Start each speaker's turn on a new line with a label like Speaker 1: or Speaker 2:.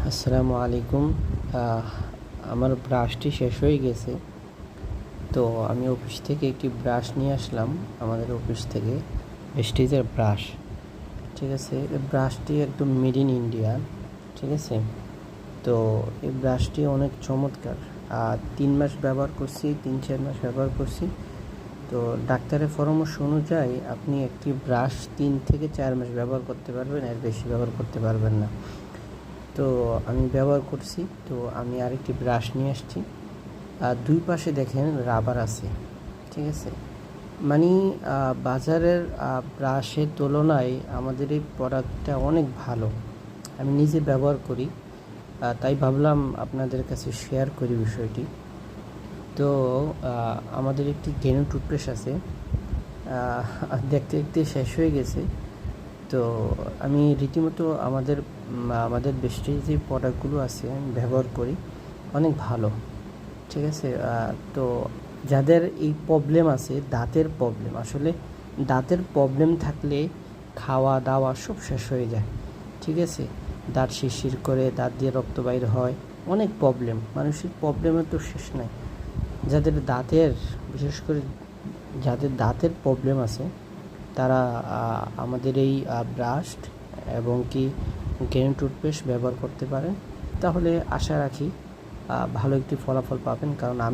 Speaker 1: আসসালামু আলাইকুম। আমার ব্রাশটি শেষ হয়ে গেছে, তো আমি অফিস থেকে একটি ব্রাশ নিয়ে আসলাম। আমাদের অফিস থেকে প্রেস্টিজের ব্রাশ, ঠিক আছে। এই ব্রাশটি একদম মেড ইন ইন্ডিয়া, ঠিক আছে। তো এই ব্রাশটি অনেক চমৎকার। 3 মাস ব্যবহার করছি, 3-4 মাস ব্যবহার করছি। তো ডাক্তারের পরামর্শ অনুযায়ী আপনি একটি ব্রাশ 3 থেকে 4 মাস ব্যবহার করতে পারবেন, এর বেশি ব্যবহার করতে পারবেন না। তো আমি ব্যবহার করছি। তো আমি আরেকটি ব্রাশ নিয়ে আসছি। দুই পাশে দেখেন রাবার আছে, ঠিক আছে। মানে বাজারের ব্রাশের তুলনায় আমাদের এই প্রোডাক্টটা অনেক ভালো। আমি নিজে ব্যবহার করি, তাই ভাবলাম আপনাদের কাছে শেয়ার করি বিষয়টি। তো আমাদের একটি গেনু টুথপেস্ট আছে, দেখতে দেখতে শেষ হয়ে গেছে। তো আমি রীতিমতো আমাদের বেস্টে যে প্রোডাক্টগুলো আছে আমি ব্যবহার করি, অনেক ভালো, ঠিক আছে। তো যাদের এই প্রবলেম আছে, দাঁতের প্রবলেম, আসলে দাঁতের প্রবলেম থাকলে খাওয়া দাওয়া সব শেষ হয়ে যায়, ঠিক আছে। দাঁত শিরশির করে, দাঁত দিয়ে রক্ত বাইর হয়, অনেক প্রবলেম, মানুষের প্রবলেমের তো শেষ নাই। যাদের দাঁতের, বিশেষ করে যাদের দাঁতের প্রবলেম আছে, তারা আমাদের এই ব্রাশ এবং কি গ্রেন টুথপেস্ট ব্যবহার করতে পারেন। তাহলে আশা রাখি ভালো একটি ফলাফল পাবেন, কারণ আমি